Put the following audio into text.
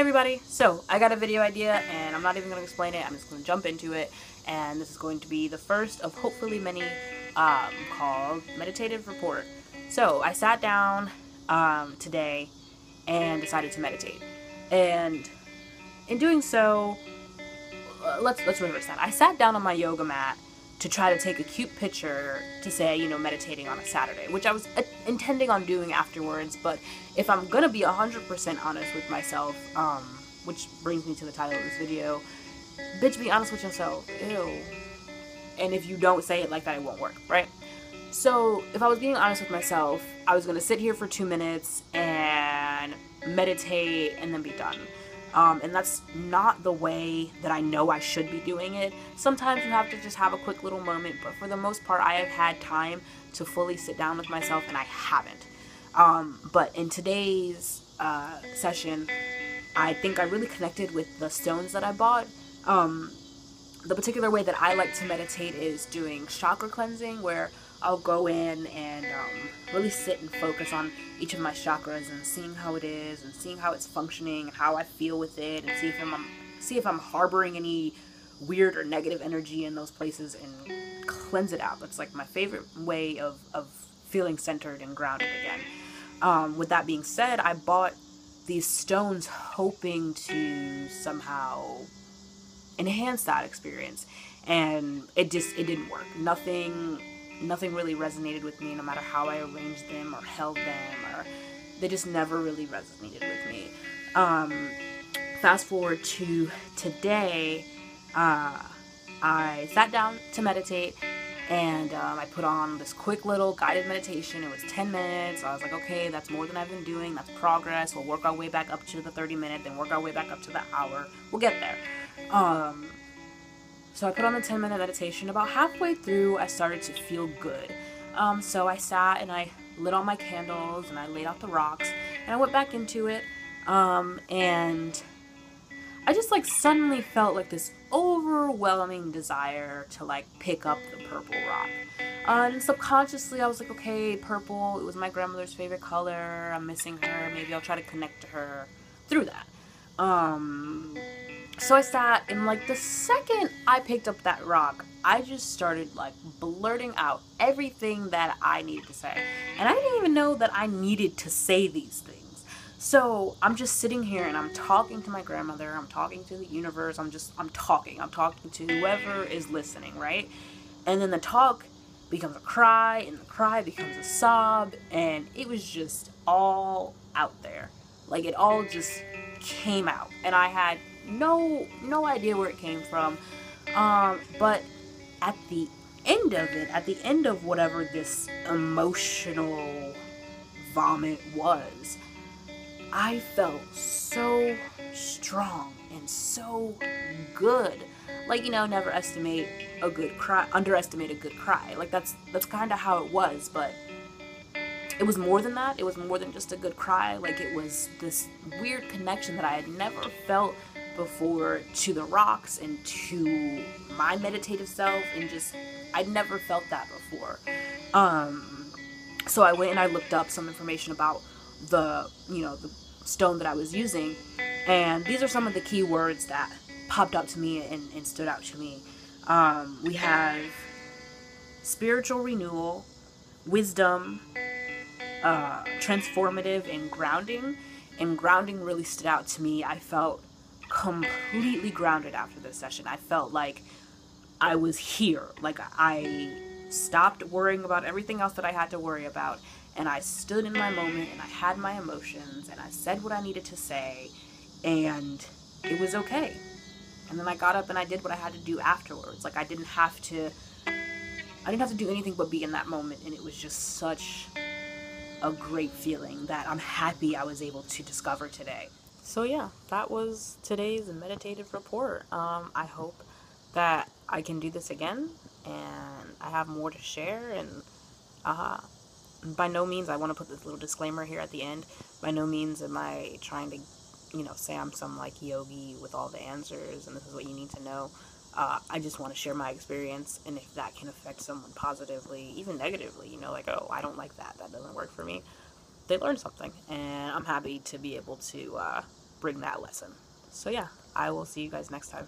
everybody, so I got a video idea and I'm not even going to explain it, I'm just going to jump into it, and this is going to be the first of hopefully many called Meditative Report. So I sat down today and decided to meditate, and in doing so, let's reverse that. I sat down on my yoga mat to try to take a cute picture to say, you know, meditating on a Saturday, which I was intending on doing afterwards, but if I'm gonna be 100% honest with myself, which brings me to the title of this video, bitch, be honest with yourself, ew. And if you don't say it like that, it won't work, right? So, if I was being honest with myself, I was gonna sit here for 2 minutes and meditate and then be done. And that's not the way that I know I should be doing it. Sometimes you have to just have a quick little moment, but for the most part, I have had time to fully sit down with myself, and I haven't. But in today's session, I think I really connected with the stones that I bought. The particular way that I like to meditate is doing chakra cleansing, where I'll go in and really sit and focus on each of my chakras and seeing how it is and seeing how it's functioning and how I feel with it, and see if I'm harboring any weird or negative energy in those places and cleanse it out. That's like my favorite way of feeling centered and grounded again. With that being said, I bought these stones hoping to somehow enhance that experience, and it didn't work. Nothing really resonated with me, no matter how I arranged them or held them, or they just never really resonated with me. Fast forward to today, I sat down to meditate, and I put on this quick little guided meditation. It was 10 minutes. I was like, okay, that's more than I've been doing. That's progress. We'll work our way back up to the 30-minute, then work our way back up to the hour. We'll get there. So I put on the 10-minute meditation. About halfway through, I started to feel good. So I sat and I lit all my candles and I laid out the rocks and I went back into it. And I just like suddenly felt like this overwhelming desire to like pick up the purple rock. And subconsciously I was like, okay, purple, it was my grandmother's favorite color. I'm missing her. Maybe I'll try to connect to her through that. So I sat, and like the second I picked up that rock, I just started like blurting out everything that I needed to say. And I didn't even know that I needed to say these things. So I'm just sitting here and I'm talking to my grandmother, I'm talking to the universe, I'm talking to whoever is listening, right? And then the talk becomes a cry, and the cry becomes a sob, and it was just all out there. Like it all just came out, and I had no idea where it came from, but at the end of it, at the end of whatever this emotional vomit was, I felt so strong and so good. Like, you know, never underestimate a good cry. Like that's kind of how it was, but it was more than that. It was more than just a good cry. Like, it was this weird connection that I had never felt before to the rocks and to my meditative self, and just I'd never felt that before. So I went and I looked up some information about the stone that I was using, and these are some of the key words that popped up to me and stood out to me. We have spiritual renewal, wisdom, transformative, and grounding. And grounding really stood out to me. I felt completely grounded after this session. I felt like I was here. Like I stopped worrying about everything else that I had to worry about, and I stood in my moment and I had my emotions and I said what I needed to say, and it was okay. And then I got up and I did what I had to do afterwards. Like I didn't have to do anything but be in that moment, and it was just such a great feeling that I'm happy I was able to discover today. So yeah, that was today's meditative report. I hope that I can do this again, and I have more to share, and by no means, I want to put this little disclaimer here at the end, by no means am I trying to, say I'm some like yogi with all the answers and this is what you need to know. I just want to share my experience, and if that can affect someone positively, even negatively, like, oh, I don't like that doesn't work for me, they learn something, and I'm happy to be able to bring that lesson. So yeah, I will see you guys next time.